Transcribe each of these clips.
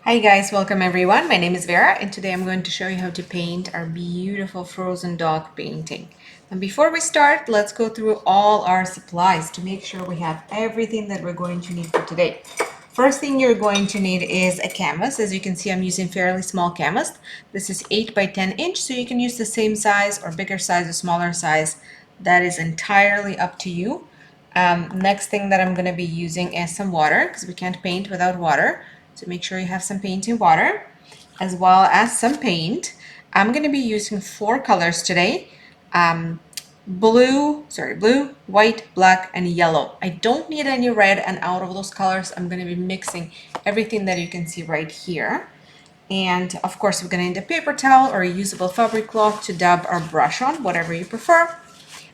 Hi guys, welcome everyone. My name is Vera and today I'm going to show you how to paint our beautiful frozen dog painting. And before we start, let's go through all our supplies to make sure we have everything that we're going to need for today. First thing you're going to need is a canvas. As you can see, I'm using fairly small canvas. This is 8 by 10 inch, so you can use the same size or bigger size or smaller size. That is entirely up to you. Next thing that I'm going to be using is some water because we can't paint without water. So make sure you have some painting water as well as some paint. I'm going to be using 4 colors today. Blue, white, black, and yellow. I don't need any red, and out of those colors, I'm going to be mixing everything that you can see right here. And of course, we're going to need a paper towel or a usable fabric cloth to dab our brush on, whatever you prefer,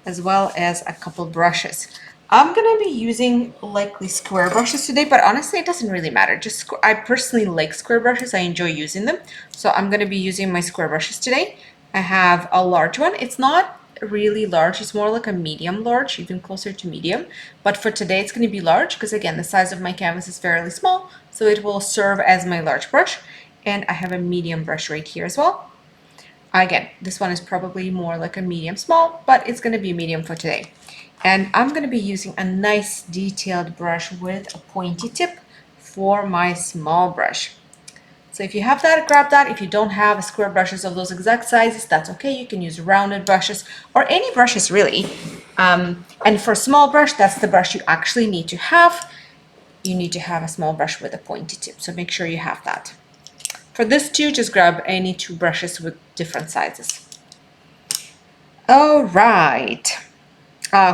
as well as a couple brushes. I'm gonna be using likely square brushes today, but honestly, it doesn't really matter. I personally like square brushes. I enjoy using them. So I'm gonna be using my square brushes today. I have a large one. It's not really large. It's more like a medium large, even closer to medium. But for today, it's gonna be large because again, the size of my canvas is fairly small. So it will serve as my large brush. And I have a medium brush right here as well. Again, this one is probably more like a medium small, but it's going to be medium for today. And I'm going to be using a nice detailed brush with a pointy tip for my small brush. So if you have that, grab that. If you don't have square brushes of those exact sizes, that's okay. You can use rounded brushes or any brushes really. And for small brush, that's the brush you actually need to have. You need to have a small brush with a pointy tip. So make sure you have that. For this too, just grab any 2 brushes with different sizes. All right.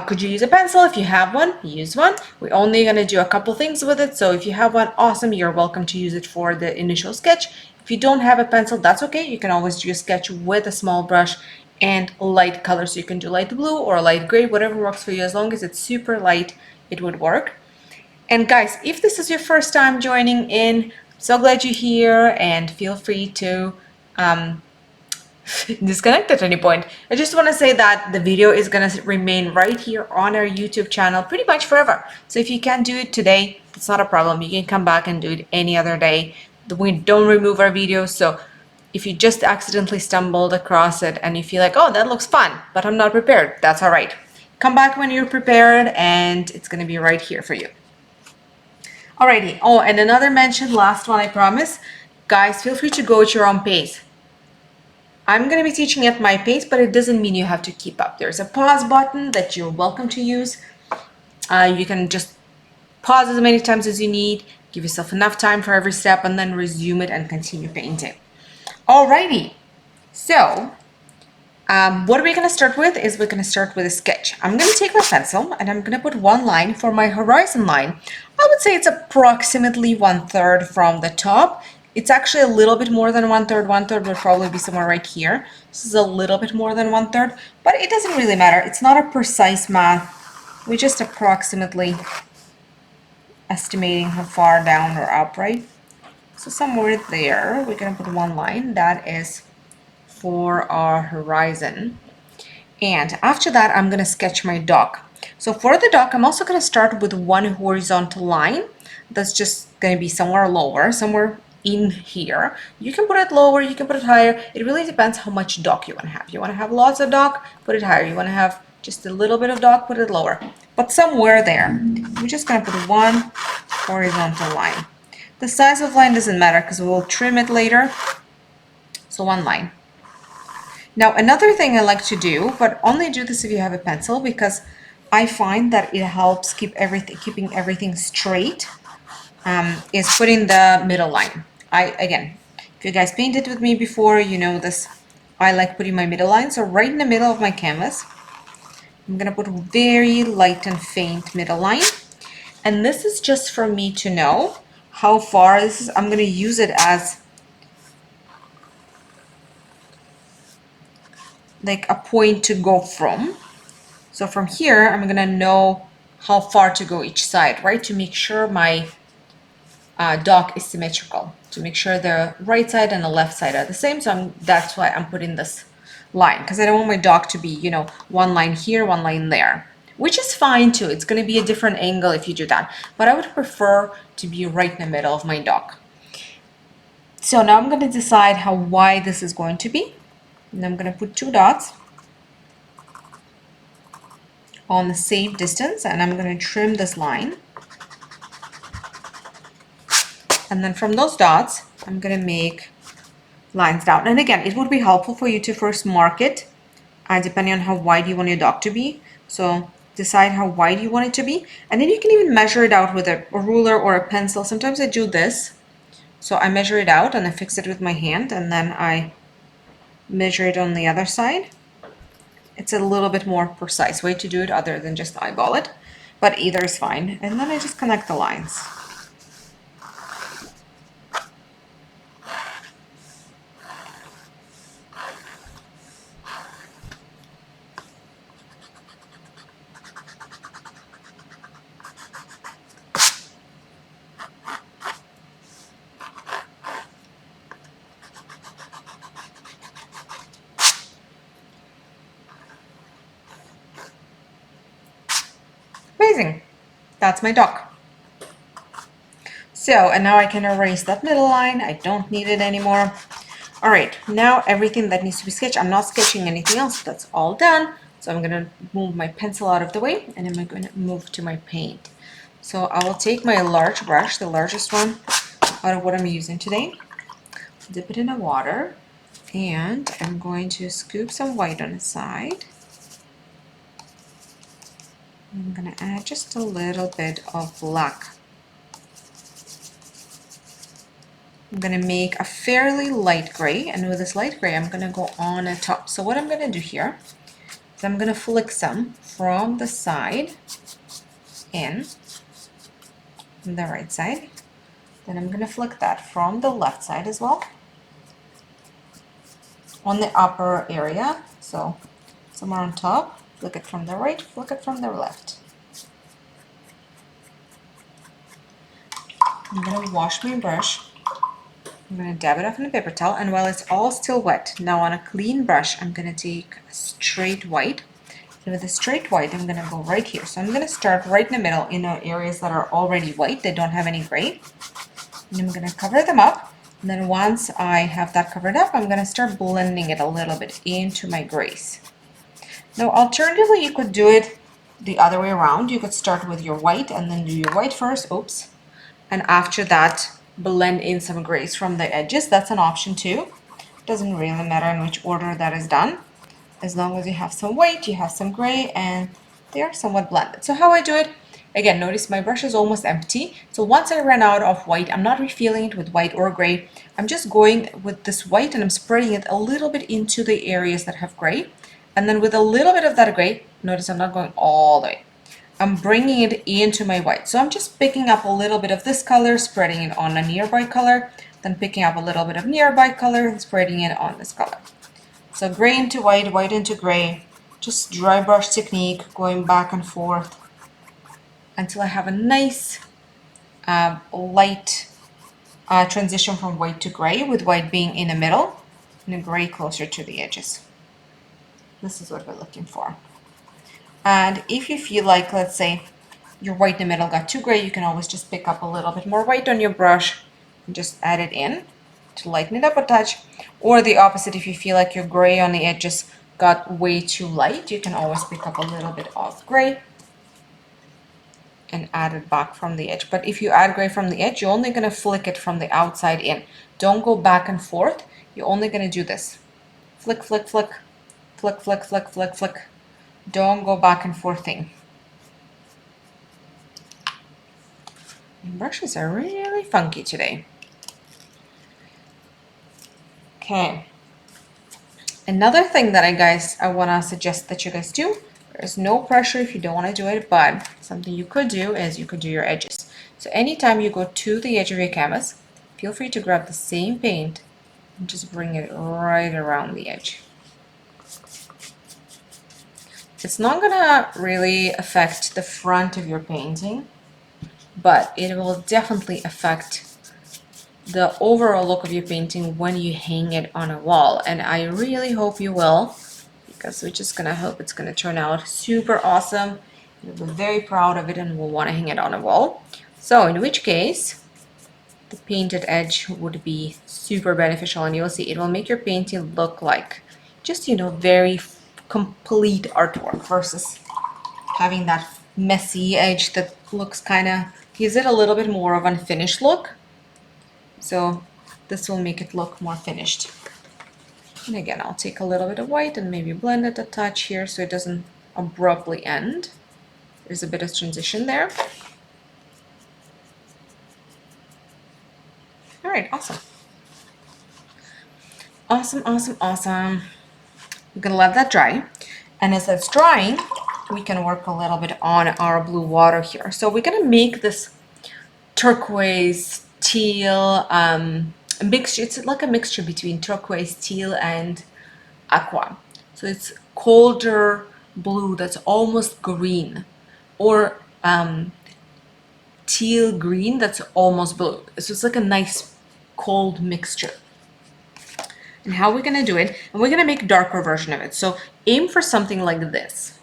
Could you use a pencil? If you have one, use one. We're only going to do a couple things with it. So if you have one, awesome. You're welcome to use it for the initial sketch. If you don't have a pencil, that's okay. You can always do a sketch with a small brush and light color. So you can do light blue or light gray, whatever works for you. As long as it's super light, it would work. And guys, if this is your first time joining in, I'm so glad you're here and feel free to disconnect at any point. I just want to say that the video is going to remain right here on our YouTube channel pretty much forever. So if you can't do it today, it's not a problem. You can come back and do it any other day. We don't remove our videos. So if you just accidentally stumbled across it and you feel like, oh, that looks fun, but I'm not prepared, that's all right. Come back when you're prepared and it's going to be right here for you. Alrighty. Oh, and another mention, last one, I promise. Guys, feel free to go at your own pace. I'm going to be teaching at my pace, but it doesn't mean you have to keep up. There's a pause button that you're welcome to use. You can just pause as many times as you need, give yourself enough time for every step, and then resume it and continue painting. Alrighty. So, what we're going to start with is we're going to start with a sketch. I'm going to take my pencil and I'm going to put one line for my horizon line. I would say it's approximately 1/3 from the top. It's actually a little bit more than 1/3. 1/3 would probably be somewhere right here. This is a little bit more than 1/3, but it doesn't really matter. It's not a precise math. We're just approximately estimating how far down or up, right? So somewhere there, we're going to put one line that is for our horizon. And after that, I'm going to sketch my dog. So for the dog, I'm also going to start with one horizontal line that's just going to be somewhere lower, somewhere in here. You can put it lower, you can put it higher. It really depends how much dog you want to have. You want to have lots of dog, put it higher. You want to have just a little bit of dog, put it lower. But somewhere there, we're just going to put one horizontal line. The size of line doesn't matter because we'll trim it later. So one line. Now another thing I like to do, but only do this if you have a pencil because I find that it helps keeping everything straight, is putting the middle line. Again, if you guys painted with me before, you know this. I like putting my middle line. So right in the middle of my canvas, I'm gonna put a very light and faint middle line. And this is just for me to know how far this is. I'm gonna use it as like a point to go from. So from here, I'm gonna know how far to go each side, right? To make sure my dog is symmetrical, to make sure the right side and the left side are the same. So that's why I'm putting this line, because I don't want my dog to be, you know, one line here, one line there, which is fine too. It's gonna be a different angle if you do that. But I would prefer to be right in the middle of my dog. So now I'm going to decide how wide this is going to be. And I'm going to put 2 dots on the same distance, and I'm going to trim this line. And then from those dots, I'm going to make lines down. And again, it would be helpful for you to first mark it, depending on how wide you want your dog to be. So decide how wide you want it to be. And then you can even measure it out with a ruler or a pencil. Sometimes I do this. So I measure it out and I fix it with my hand, and then I measure it on the other side. It's a little bit more precise way to do it other than just eyeball it, but either is fine. And then I just connect the lines. Amazing. That's my dog. So, and now I can erase that middle line. I don't need it anymore. All right, now everything that needs to be sketched, I'm not sketching anything else. That's all done. So I'm gonna move my pencil out of the way, and I'm gonna move to my paint. So I will take my large brush, the largest one out of what I'm using today, dip it in the water, and I'm going to scoop some white on the side. I'm gonna add just a little bit of black. I'm gonna make a fairly light gray, and with this light gray, I'm gonna go on the top. So what I'm gonna do here is I'm gonna flick some from the side in, on the right side. Then I'm gonna flick that from the left side as well, on the upper area. So somewhere on top, flick it from the right, flick it from the left. I'm gonna wash my brush. I'm going to dab it off in a paper towel, and while it's all still wet, now on a clean brush, I'm going to take a straight white. And with a straight white, I'm going to go right here. So I'm going to start right in the middle in the areas that are already white, they don't have any gray. And I'm going to cover them up. And then once I have that covered up, I'm going to start blending it a little bit into my grays. Now, alternatively, you could do it the other way around. You could start with your white and then do your white first. Oops. And after that, blend in some grays from the edges. That's an option too. Doesn't really matter in which order that is done, as long as you have some white, you have some gray, and they are somewhat blended. So how I do it, again, notice my brush is almost empty. So once I run out of white, I'm not refilling it with white or gray. I'm just going with this white and I'm spreading it a little bit into the areas that have gray. And then with a little bit of that gray, notice I'm not going all the way. I'm bringing it into my white. So I'm just picking up a little bit of this color, spreading it on a nearby color, then picking up a little bit of nearby color and spreading it on this color. So gray into white, white into gray, just dry brush technique, going back and forth until I have a nice light transition from white to gray, with white being in the middle and gray closer to the edges. This is what we're looking for. And if you feel like, let's say, your white in the middle got too gray, you can always just pick up a little bit more white on your brush and just add it in to lighten it up a touch. Or the opposite, if you feel like your gray on the edges got way too light, you can always pick up a little bit of gray and add it back from the edge. But if you add gray from the edge, you're only going to flick it from the outside in. Don't go back and forth. You're only going to do this. Flick, flick, flick, flick, flick, flick, flick, flick. Don't go back and forth thing. Brushes are really funky today. Okay. Another thing that I want to suggest that you guys do, there's no pressure if you don't want to do it, but something you could do is you could do your edges. So anytime you go to the edge of your canvas, feel free to grab the same paint and just bring it right around the edge. It's not gonna really affect the front of your painting, but it will definitely affect the overall look of your painting when you hang it on a wall. And I really hope you will, because we're just gonna hope it's gonna turn out super awesome. You'll be very proud of it and will want to hang it on a wall. So in which case, the painted edge would be super beneficial, and you'll see it will make your painting look like just, you know, very complete artwork versus having that messy edge that looks kind of, gives it a little bit more of an finished look. So this will make it look more finished. And again, I'll take a little bit of white and maybe blend it a touch here so it doesn't abruptly end. There's a bit of transition there. All right, awesome. Awesome, awesome, awesome. We're gonna let that dry. And as that's drying, we can work a little bit on our blue water here. So we're gonna make this turquoise teal mixture. It's like a mixture between turquoise, teal, and aqua. So it's colder blue that's almost green, or teal green that's almost blue. So it's like a nice cold mixture. And how we're gonna do it, and we're gonna make a darker version of it. So aim for something like this.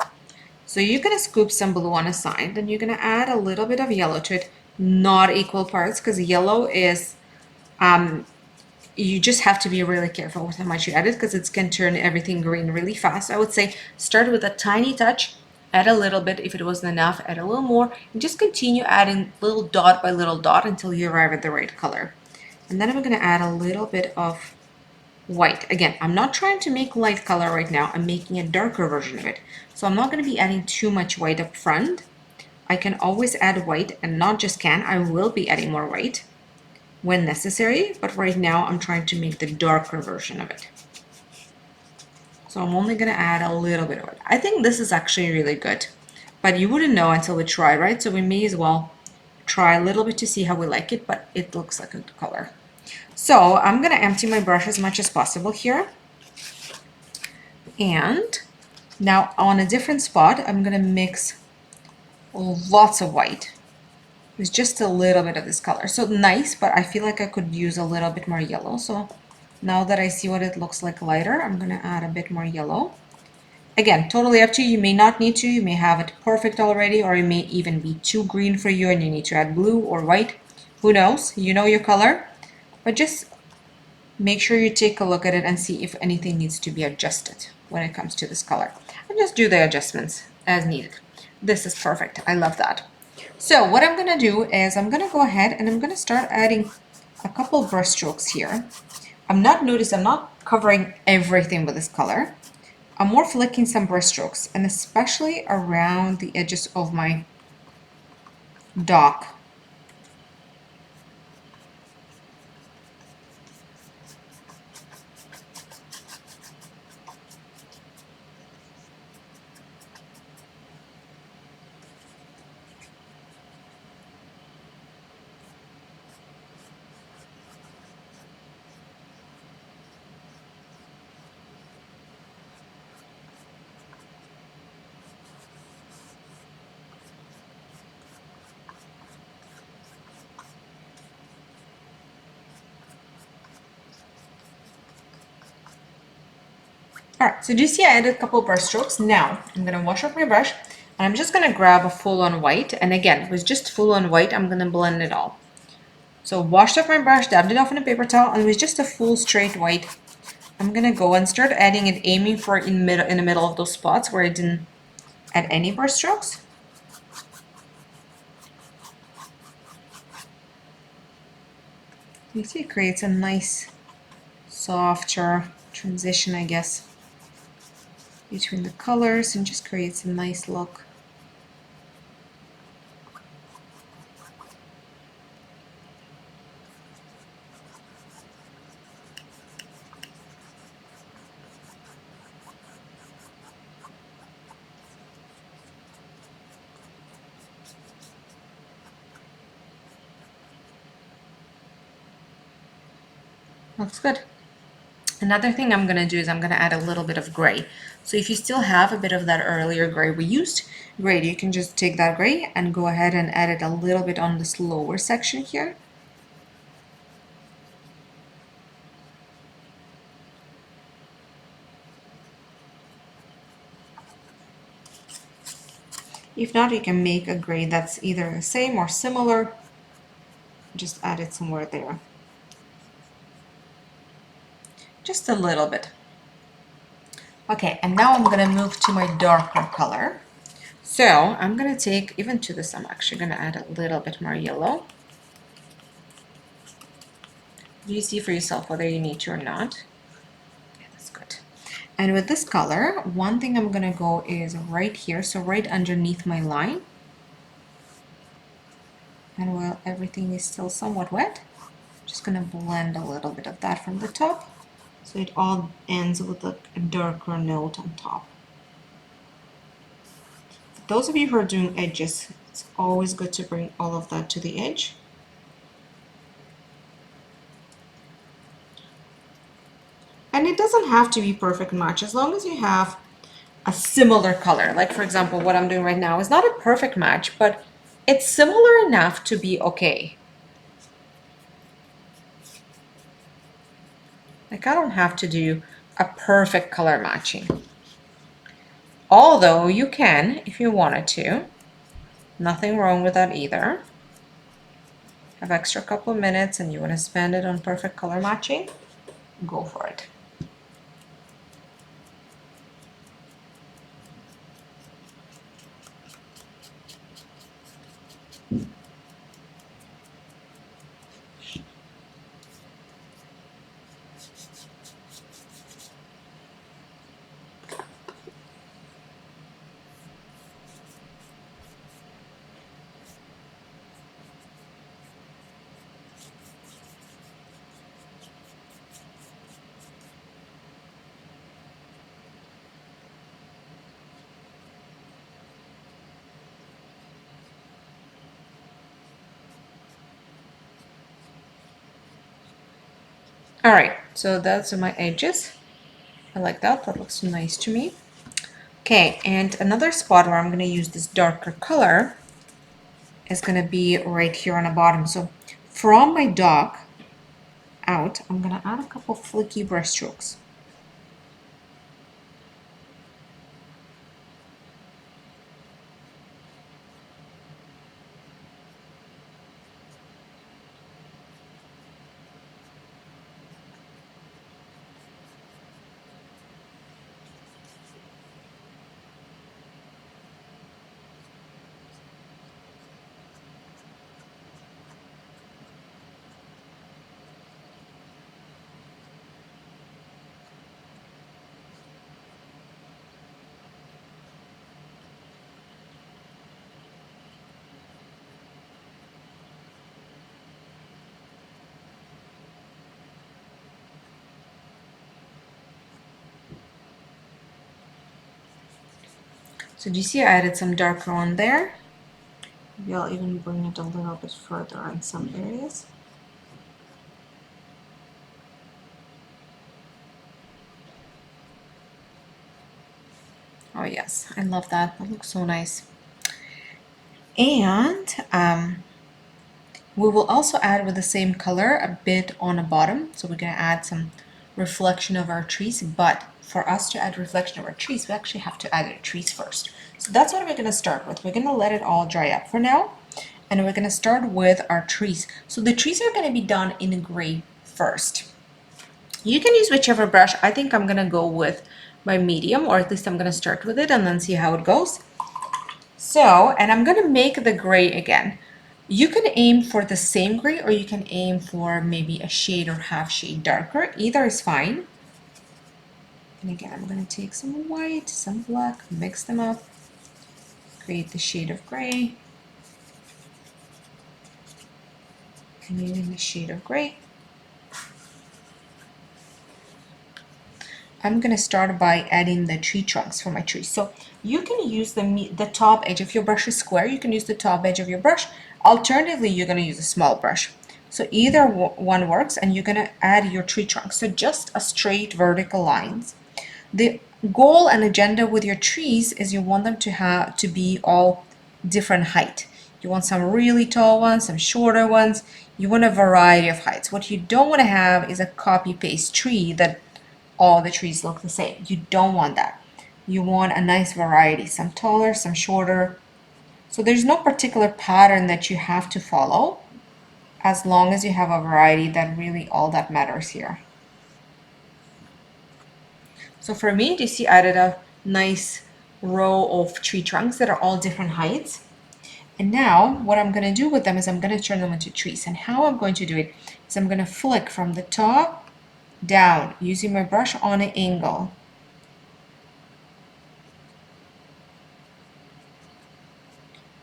So you're gonna scoop some blue on a side, then you're gonna add a little bit of yellow to it, not equal parts, because yellow is, you just have to be really careful with how much you add it, because it can turn everything green really fast. I would say start with a tiny touch, add a little bit. If it wasn't enough, add a little more, and just continue adding little dot by little dot until you arrive at the right color. And then I'm gonna add a little bit of white. Again, I'm not trying to make light color right now. I'm making a darker version of it. So I'm not going to be adding too much white up front. I can always add white, and not just can, I will be adding more white when necessary. But right now I'm trying to make the darker version of it. So I'm only going to add a little bit of it. I think this is actually really good, but you wouldn't know until we try, right? So we may as well try a little bit to see how we like it, but it looks like a good color. So I'm going to empty my brush as much as possible here. And now on a different spot, I'm going to mix lots of white with just a little bit of this color. So nice, but I feel like I could use a little bit more yellow. So now that I see what it looks like lighter, I'm going to add a bit more yellow. Again, totally up to you. You may not need to. You may have it perfect already, or it may even be too green for you and you need to add blue or white. Who knows? You know your color. But just make sure you take a look at it and see if anything needs to be adjusted when it comes to this color. And just do the adjustments as needed. This is perfect. I love that. So what I'm going to do is I'm going to go ahead and I'm going to start adding a couple brush strokes here. I'm not covering everything with this color. I'm more flicking some brush strokes, and especially around the edges of my dock. All right, so do you see I added a couple brush strokes? Now I'm gonna wash off my brush, and I'm just gonna grab a full-on white. And again, with just full-on white, I'm gonna blend it all. So washed off my brush, dabbed it off in a paper towel, and with just a full straight white, I'm gonna go and start adding it, aiming for in the middle of those spots where I didn't add any brush strokes. You see, it creates a nice, softer transition, I guess, between the colors, and just creates a nice look. Looks good. Another thing I'm going to do is I'm going to add a little bit of gray. So if you still have a bit of that earlier gray we used, great, you can just take that gray and go ahead and add it a little bit on this lower section here. If not, you can make a gray that's either the same or similar. just add it somewhere there. Just a little bit. Okay, and now I'm gonna move to my darker color. So I'm gonna take, even to this, I'm actually gonna add a little bit more yellow. Do you see for yourself whether you need to or not? Okay, that's good. And with this color, one thing I'm gonna go is right here, so right underneath my line. And while everything is still somewhat wet, I'm just gonna blend a little bit of that from the top, so it all ends with a darker note on top. For those of you who are doing edges, it's always good to bring all of that to the edge. And it doesn't have to be perfect match, as long as you have a similar color. Like for example, what I'm doing right now is not a perfect match, but it's similar enough to be okay. Like I don't have to do a perfect color matching. Although you can if you wanted to. Nothing wrong with that either. Have extra couple of minutes and you want to spend it on perfect color matching, go for it. All right, so that's my edges. I like that, that looks nice to me. Okay, and another spot where I'm going to use this darker color is going to be right here on the bottom. So from my dog out, I'm going to add a couple flicky brush strokes. So do you see I added some darker on there? Maybe I'll even bring it a little bit further in some areas. Oh yes, I love that. That looks so nice. And we will also add with the same color a bit on the bottom. So we're going to add some reflection of our trees, but for us to add reflection of our trees, we actually have to add the trees first. So that's what we're going to start with. We're going to let it all dry up for now, and we're going to start with our trees. So the trees are going to be done in gray first. You can use whichever brush. I think I'm going to go with my medium, or at least I'm going to start with it and then see how it goes. So, and I'm going to make the gray again. You can aim for the same gray, or you can aim for maybe a shade or half shade darker. Either is fine. And again, I'm going to take some white, some black, mix them up, create the shade of gray, and even the shade of gray. I'm going to start by adding the tree trunks for my tree. So you can use the top edge. If your brush is square, you can use the top edge of your brush. Alternatively, you're going to use a small brush. So either one works, and you're going to add your tree trunks. So just a straight vertical lines. The goal and agenda with your trees is you want them to be all different height. You want some really tall ones, some shorter ones. You want a variety of heights. What you don't want to have is a copy-paste tree that all the trees look the same. You don't want that. You want a nice variety, some taller, some shorter. So there's no particular pattern that you have to follow. as long as you have a variety, that really all that matters here. So for me, do you see I did a nice row of tree trunks that are all different heights. And now what I'm going to do with them is I'm going to turn them into trees. And how I'm going to do it is I'm going to flick from the top down using my brush on an angle.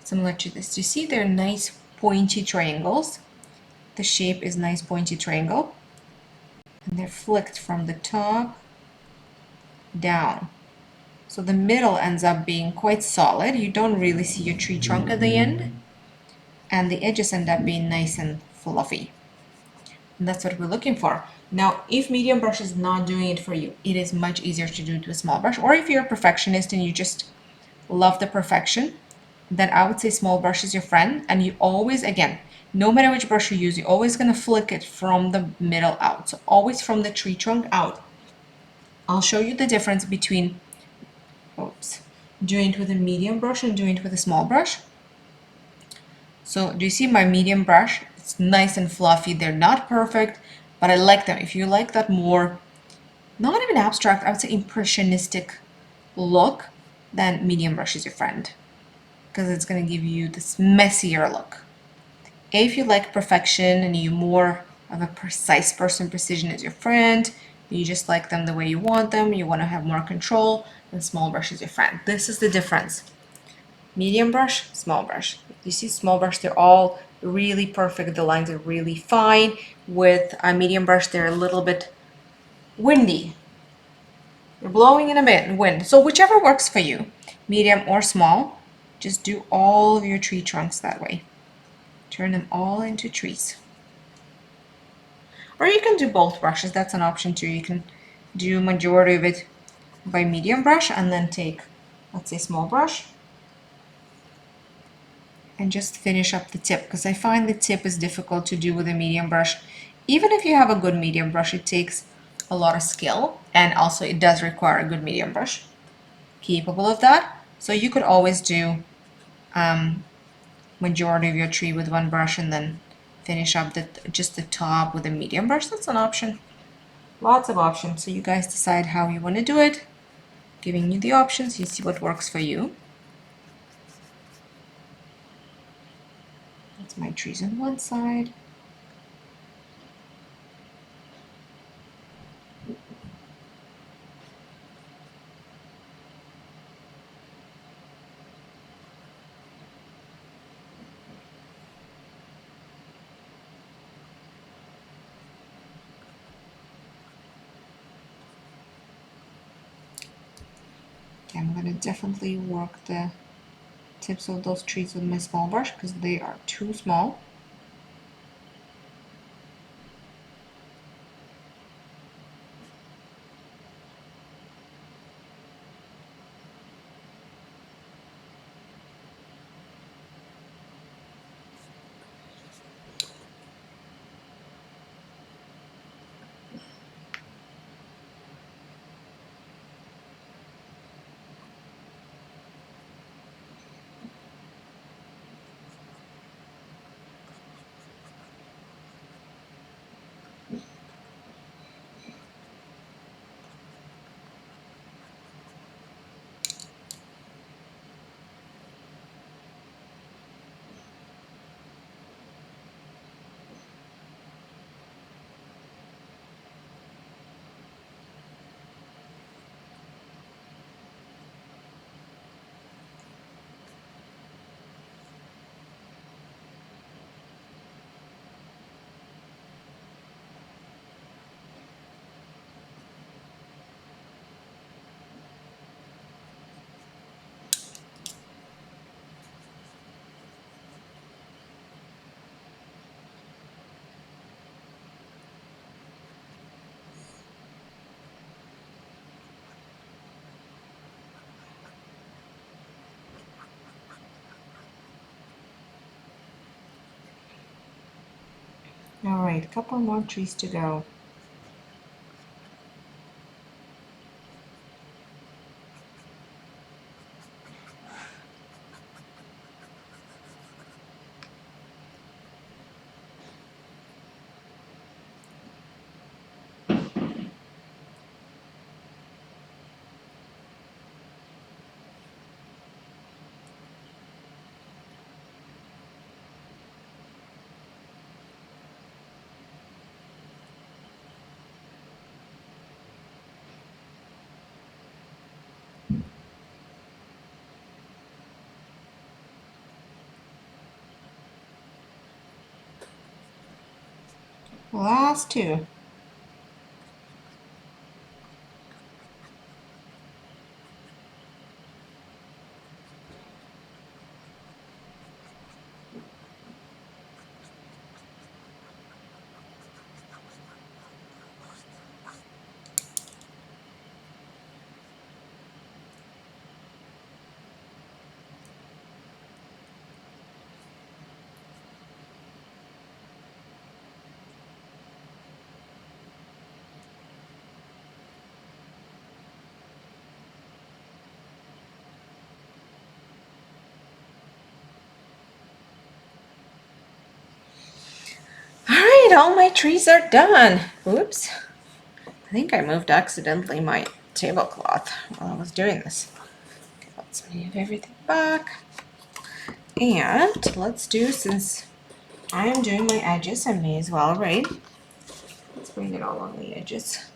Similar to this. Do you see they're nice pointy triangles? The shape is nice pointy triangle. And they're flicked from the top down. So the middle ends up being quite solid. You don't really see your tree trunk at the end. And the edges end up being nice and fluffy. And that's what we're looking for. Now, if medium brush is not doing it for you, it is much easier to do it with small brush. Or if you're a perfectionist and you just love the perfection, then I would say small brush is your friend. And you always, again, no matter which brush you use, you're always going to flick it from the middle out. So always from the tree trunk out. I'll show you the difference between, oops, doing it with a medium brush and doing it with a small brush. So do you see my medium brush? It's nice and fluffy. They're not perfect, but I like them. If you like that more, not even abstract, I would say impressionistic look, then medium brush is your friend because it's going to give you this messier look. If you like perfection and you more of a precise person, precision is your friend, you just like them the way you want them, you want to have more control, then small brush is your friend. This is the difference. Medium brush, small brush. You see small brush, they're all really perfect. The lines are really fine. With a medium brush, they're a little bit windy. They're blowing in a bit, wind. So whichever works for you, medium or small, just do all of your tree trunks that way. Turn them all into trees. Or you can do both brushes. That's an option too. You can do majority of it by medium brush and then take, let's say, small brush and just finish up the tip, because I find the tip is difficult to do with a medium brush. Even if you have a good medium brush, it takes a lot of skill, and also it does require a good medium brush capable of that. So you could always do majority of your tree with one brush and then finish up just the top with a medium brush. That's an option. Lots of options. So you guys decide how you want to do it. Giving you the options, you see what works for you. That's my trees on one side. Okay, I'm gonna definitely work the tips of those trees with my small brush because they are too small. All right, a couple more trees to go. Last two. All right, all my trees are done. Oops. I think I moved accidentally my tablecloth while I was doing this. Okay, let's move everything back. And let's do, since I am doing my edges, I may as well, right? Let's bring it all on the edges.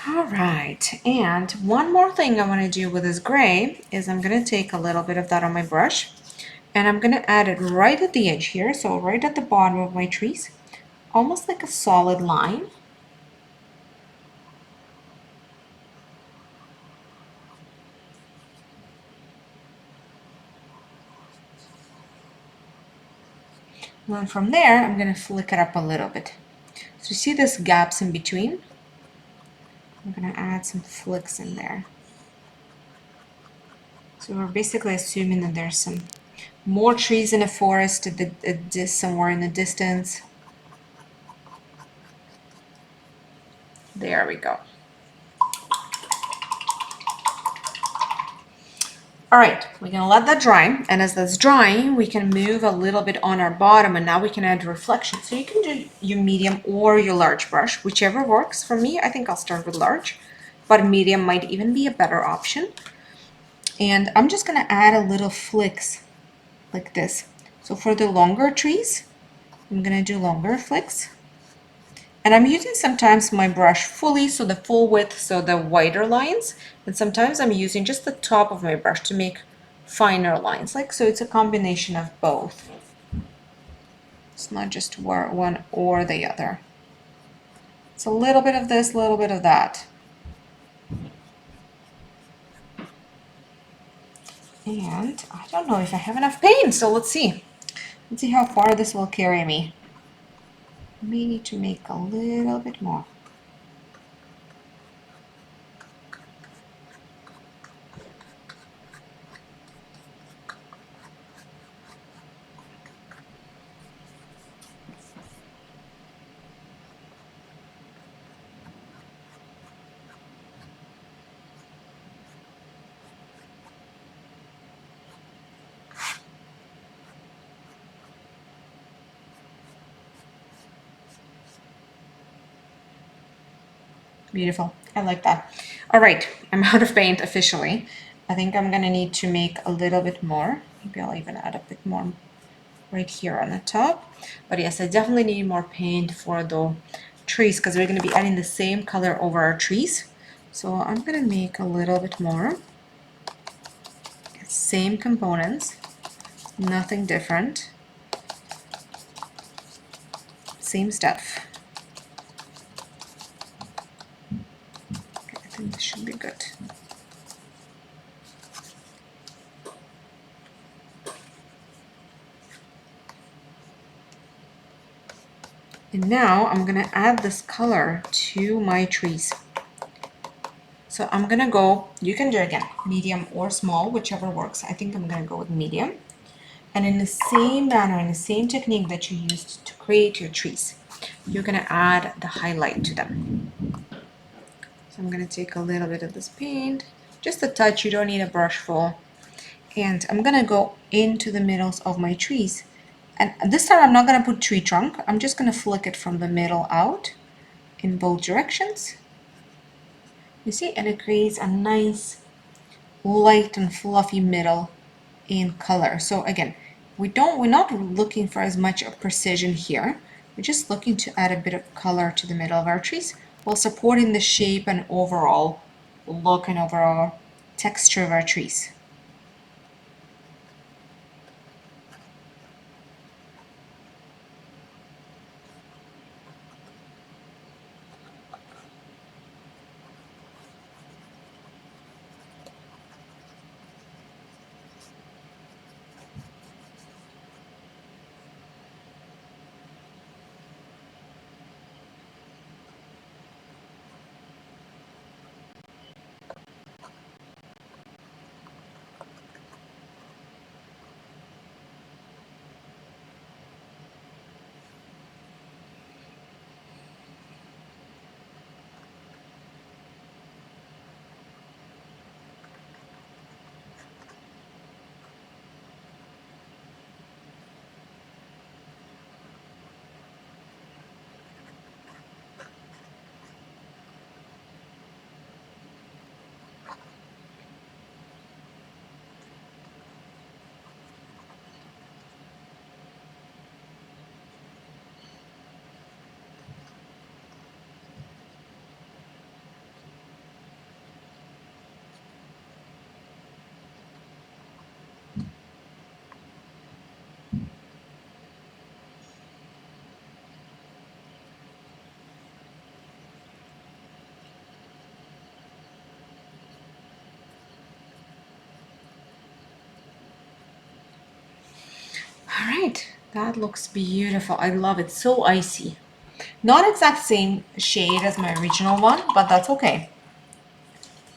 All right, and one more thing I want to do with this gray is I'm going to take a little bit of that on my brush and I'm going to add it right at the edge here, so right at the bottom of my trees, almost like a solid line. And then from there, I'm going to flick it up a little bit. So you see this gaps in between? I'm going to add some flicks in there. So we're basically assuming that there's some more trees in a forest somewhere in the distance. There we go. All right, we're gonna let that dry, and as that's drying, we can move a little bit on our bottom, and now we can add reflection. So you can do your medium or your large brush, whichever works. For me, I think I'll start with large, but medium might even be a better option. And I'm just gonna add a little flicks like this. So for the longer trees, I'm gonna do longer flicks. And I'm using sometimes my brush fully, so the full width, so the wider lines. And sometimes I'm using just the top of my brush to make finer lines. Like, so it's a combination of both. It's not just one or the other. It's a little bit of this, a little bit of that. And I don't know if I have enough paint, so let's see. Let's see how far this will carry me. May need to make a little bit more. Beautiful. I like that. All right, I'm out of paint officially. I think I'm gonna need to make a little bit more. Maybe I'll even add a bit more right here on the top. But yes, I definitely need more paint for the trees because we're gonna be adding the same color over our trees. So I'm gonna make a little bit more. Same components, nothing different. Same stuff. I think this should be good. And now I'm gonna add this color to my trees. So I'm gonna go, you can do again, medium or small, whichever works. I think I'm gonna go with medium. And in the same manner, in the same technique that you used to create your trees, you're gonna add the highlight to them. So I'm gonna take a little bit of this paint, just a touch, you don't need a brush full. And I'm gonna go into the middles of my trees. And this time I'm not gonna put tree trunk, I'm just gonna flick it from the middle out in both directions. You see, and it creates a nice light and fluffy middle in color. So again, we're not looking for as much of precision here. We're just looking to add a bit of color to the middle of our trees while supporting the shape and overall look and overall texture of our trees. All right, that looks beautiful. I love it, so icy. Not exact same shade as my original one, but that's okay.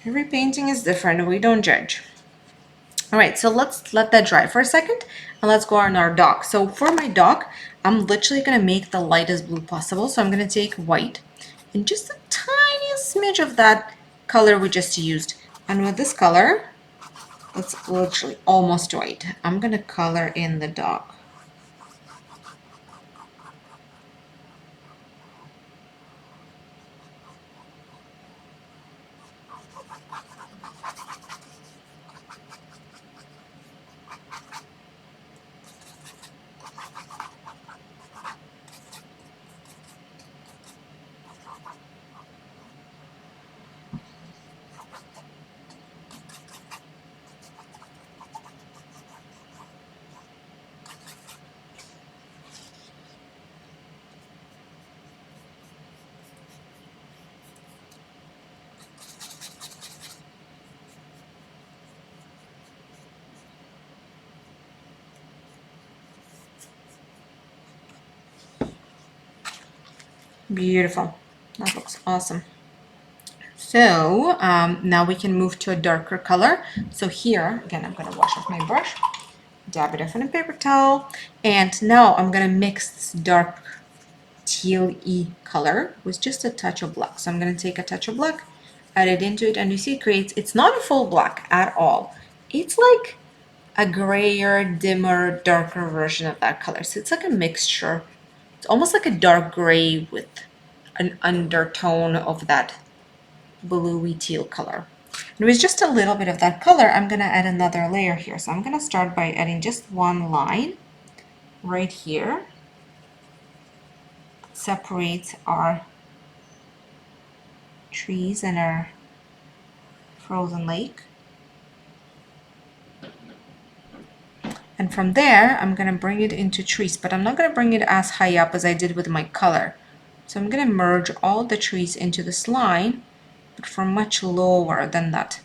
Every painting is different, we don't judge. All right, so let's let that dry for a second and let's go on our dog. So for my dog, I'm literally gonna make the lightest blue possible. So I'm gonna take white and just a tiny smidge of that color we just used. And with this color, it's literally almost white. I'm gonna color in the dog. Beautiful, that looks awesome. So now we can move to a darker color. So here, again, I'm gonna wash off my brush, dab it off in a paper towel, and now I'm gonna mix this dark teal-y color with just a touch of black. So I'm gonna take a touch of black, add it into it, and you see it creates, it's not a full black at all. It's like a grayer, dimmer, darker version of that color. So it's like a mixture. It's almost like a dark gray with an undertone of that bluey teal color. And with just a little bit of that color, I'm gonna add another layer here. So I'm gonna start by adding just one line right here. Separates our trees and our frozen lake. And from there, I'm gonna bring it into trees, but I'm not gonna bring it as high up as I did with my color. So I'm gonna merge all the trees into this line, but from much lower than that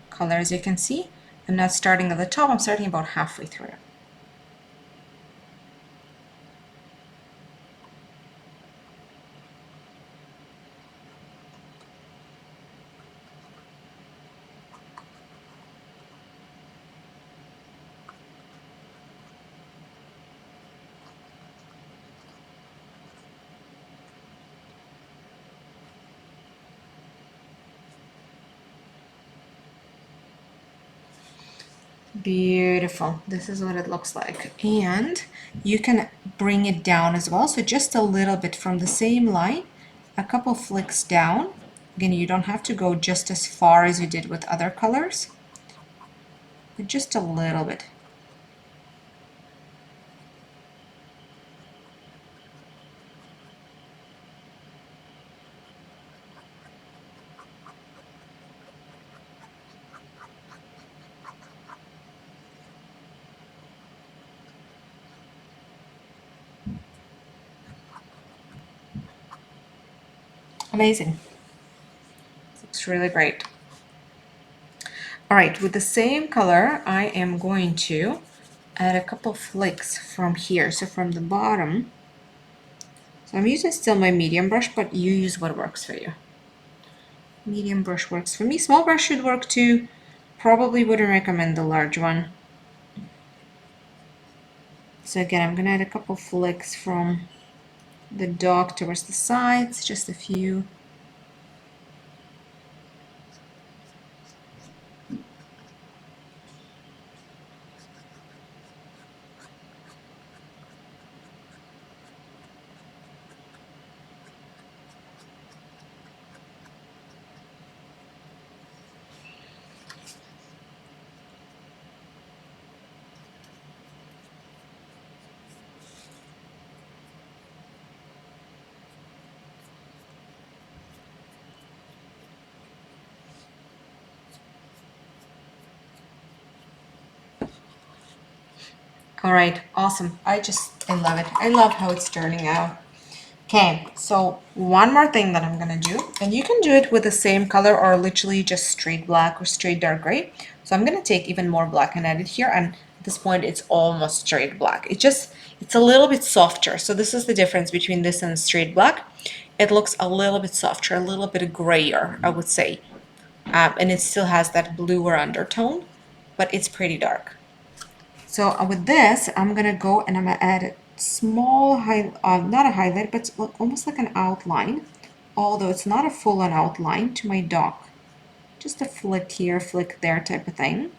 color. As you can see, I'm not starting at the top, I'm starting about halfway through. Beautiful. This is what it looks like. And you can bring it down as well. So just a little bit from the same line, a couple flicks down. Again, you don't have to go just as far as you did with other colors, but just a little bit. Amazing. Looks really great. All right, with the same color, I am going to add a couple flicks from here. So from the bottom, so I'm using still my medium brush, but you use what works for you. Medium brush works for me. Small brush should work too. Probably wouldn't recommend the large one. So again, I'm gonna add a couple flicks from the dog towards the sides, just a few. All right, awesome. I love it. I love how it's turning out. Okay, so one more thing that I'm gonna do, and you can do it with the same color or literally just straight black or straight dark gray. So I'm gonna take even more black and add it here, and at this point it's almost straight black. It's a little bit softer. So this is the difference between this and straight black. It looks a little bit softer, a little bit grayer, I would say. And it still has that bluer undertone, but it's pretty dark. So with this, I'm gonna go and I'm gonna add a small not a highlight, but almost like an outline, although it's not a full-on outline, to my dog. Just a flick here, flick there type of thing.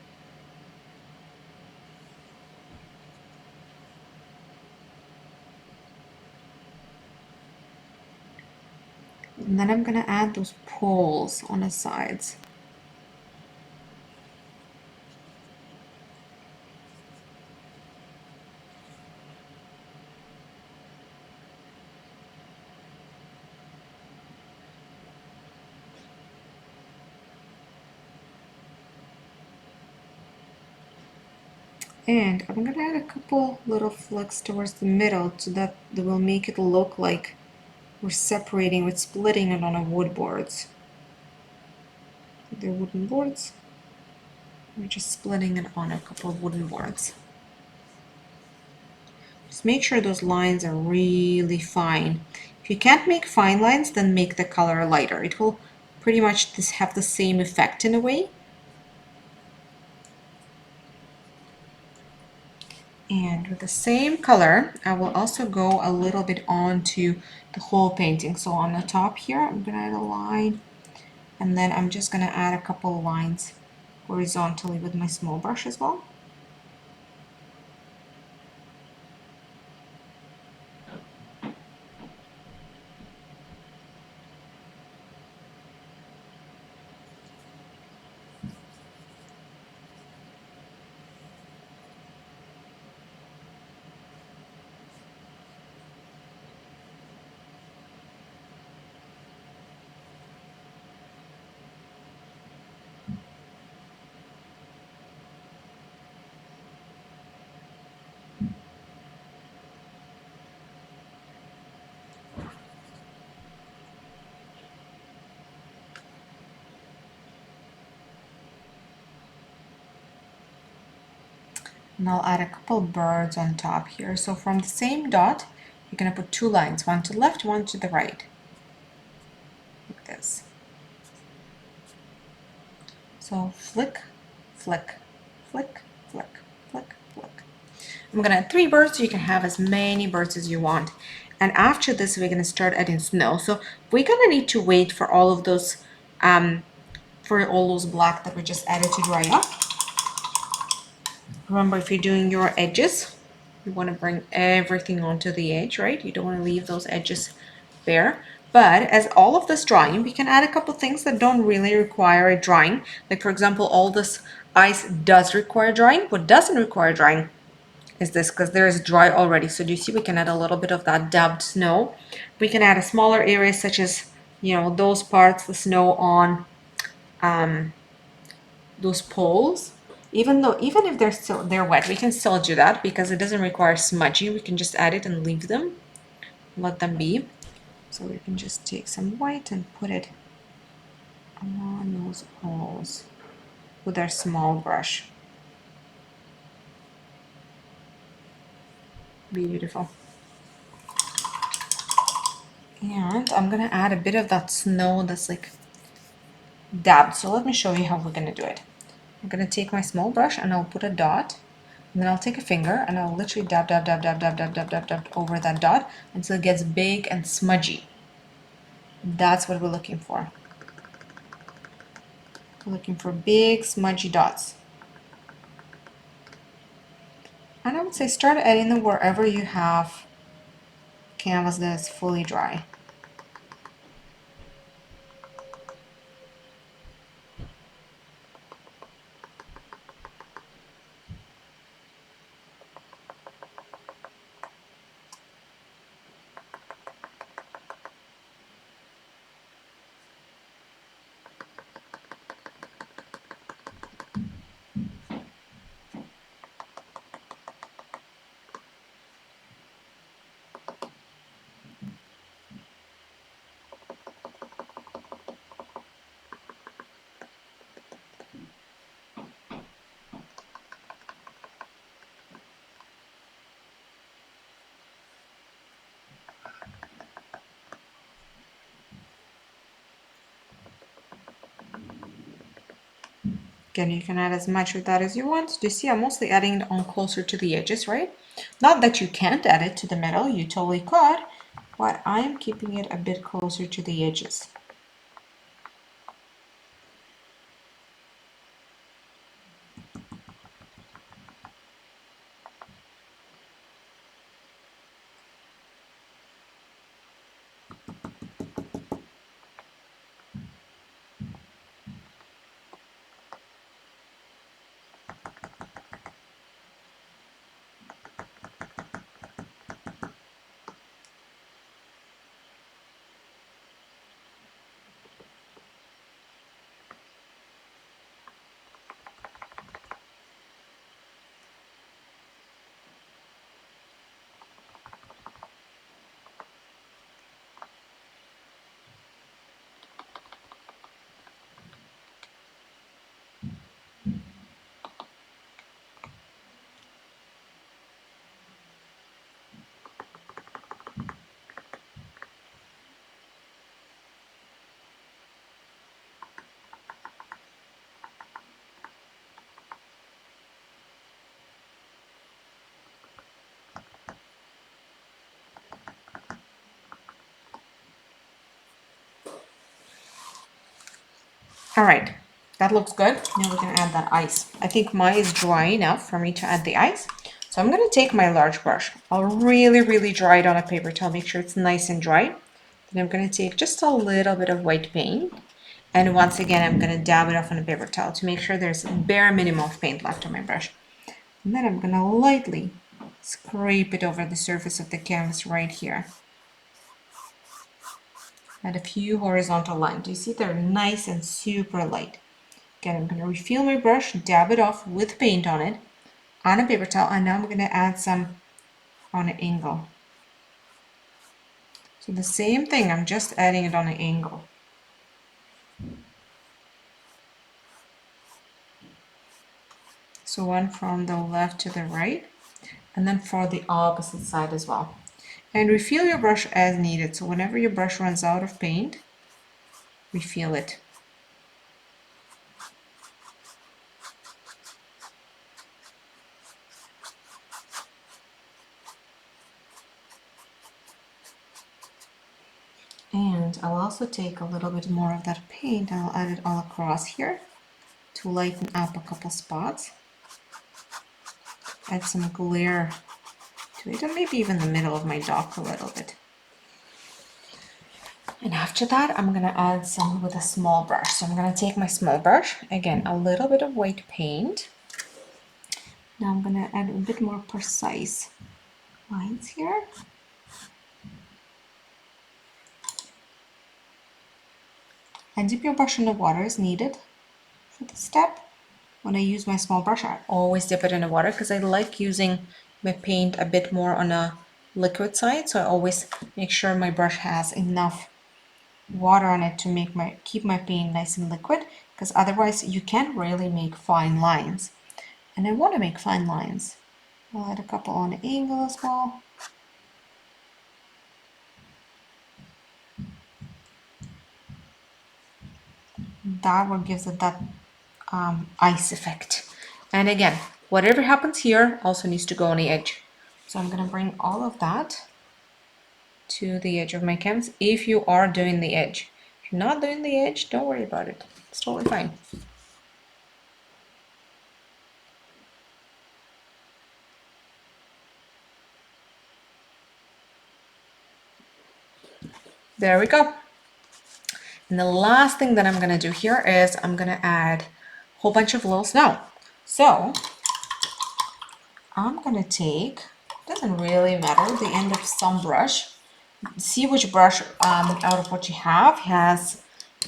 And then I'm gonna add those poles on the sides. And I'm gonna add a couple little flicks towards the middle so that they will make it look like we're separating, we're splitting it on a wood boards. They're wooden boards. We're just splitting it on a couple of wooden boards. Just make sure those lines are really fine. If you can't make fine lines, then make the color lighter. It will pretty much have the same effect in a way. And with the same color, I will also go a little bit onto the whole painting. So on the top here, I'm gonna add a line, and then I'm just gonna add a couple of lines horizontally with my small brush as well. And I'll add a couple birds on top here. So from the same dot, you're gonna put two lines, one to the left, one to the right, like this. So flick, flick, flick, flick, flick, flick. I'm gonna add 3 birds, so you can have as many birds as you want. And after this, we're gonna start adding snow. So we're gonna need to wait for all of those, black that we just added to dry up. Remember, if you're doing your edges, you want to bring everything onto the edge, right? You don't want to leave those edges bare. But as all of this drying, we can add a couple things that don't really require a drying. Like for example, all this ice does require drying. What doesn't require drying is this, because there is dry already. So do you see we can add a little bit of that dabbed snow. We can add a smaller areas such as, you know, those parts, the snow on those poles. Even if they're wet, we can still do that because it doesn't require smudgy. We can just add it and leave them, let them be. So we can just take some white and put it on those poles with our small brush. Beautiful. And I'm gonna add a bit of that snow that's like dabbed. So let me show you how we're gonna do it. I'm gonna take my small brush and I'll put a dot, and then I'll take a finger and I'll literally dab, dab, dab, dab, dab, dab, dab, dab, dab over that dot until it gets big and smudgy. That's what we're looking for. We're looking for big smudgy dots. And I would say start adding them wherever you have canvas that is fully dry. Again, you can add as much of that as you want. Do you see I'm mostly adding it on closer to the edges, right? Not that you can't add it to the middle, you totally could, but I'm keeping it a bit closer to the edges. All right, that looks good. Now we're gonna add that ice. I think mine is dry enough for me to add the ice. So I'm gonna take my large brush. I'll really, really dry it on a paper towel, make sure it's nice and dry. Then I'm gonna take just a little bit of white paint. And once again, I'm gonna dab it off on a paper towel to make sure there's a bare minimum of paint left on my brush. And then I'm gonna lightly scrape it over the surface of the canvas right here. Add a few horizontal lines. Do you see they're nice and super light? Again, I'm going to refill my brush, dab it off with paint on it, on a paper towel, and now I'm going to add some on an angle. So the same thing, I'm just adding it on an angle. So one from the left to the right, and then for the opposite side as well. And refill your brush as needed. So whenever your brush runs out of paint, refill it. And I'll also take a little bit more of that paint, I'll add it all across here to lighten up a couple spots. add some glare to it, and maybe even the middle of my dog a little bit. And after that, I'm gonna add some with a small brush. So I'm gonna take my small brush, again, a little bit of white paint. Now I'm gonna add a bit more precise lines here. And dip your brush in the water as needed for this step. When I use my small brush, I always dip it in the water because I like using my paint a bit more on a liquid side. So I always make sure my brush has enough water on it to keep my paint nice and liquid, because otherwise you can't really make fine lines. And I want to make fine lines. I'll add a couple on the angle as well. That what gives it that ice effect. And again, whatever happens here also needs to go on the edge. So I'm going to bring all of that to the edge of my canvas if you are doing the edge. If you're not doing the edge, don't worry about it. It's totally fine. There we go. And the last thing that I'm going to do here is I'm going to add a whole bunch of little snow. So I'm going to take, doesn't really matter, the end of some brush. See which brush out of what you have has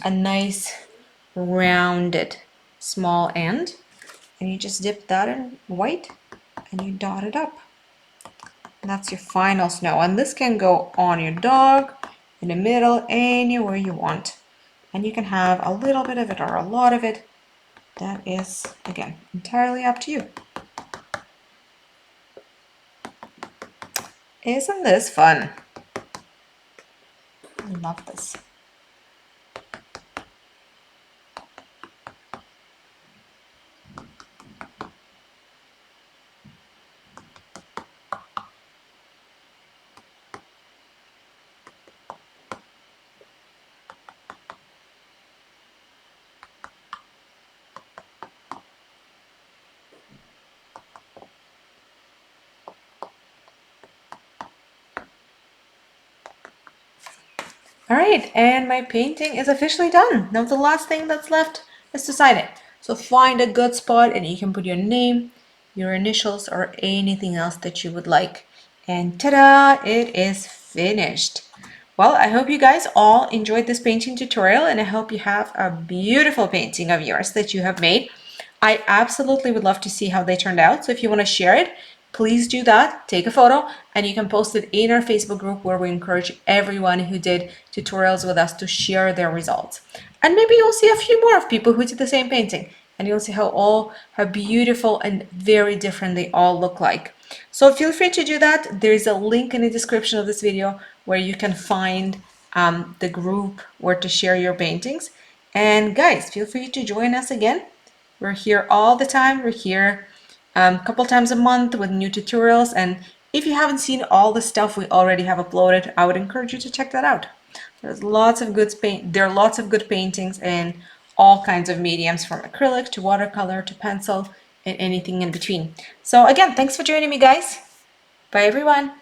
a nice rounded small end. And you just dip that in white and you dot it up. And that's your final snow. And this can go on your dog, in the middle, anywhere you want. And you can have a little bit of it or a lot of it. That is, again, entirely up to you. Isn't this fun? I love this. All right, and my painting is officially done. Now the last thing that's left is to sign it. So find a good spot and you can put your name, your initials, or anything else that you would like. And ta-da, it is finished. Well, I hope you guys all enjoyed this painting tutorial, and I hope you have a beautiful painting of yours that you have made. I absolutely would love to see how they turned out. So if you want to share it, please do that. Take a photo and you can post it in our Facebook group, where we encourage everyone who did tutorials with us to share their results. And maybe you'll see a few more of people who did the same painting, and you'll see how beautiful and very different they all look like. So feel free to do that. There is a link in the description of this video where you can find the group where to share your paintings. And guys, feel free to join us again. We're here all the time. We're here a couple times a month with new tutorials. And if you haven't seen all the stuff we already have uploaded, I would encourage you to check that out. There are lots of good paintings in all kinds of mediums, from acrylic to watercolor to pencil and anything in between. So again, thanks for joining me, guys. Bye, everyone.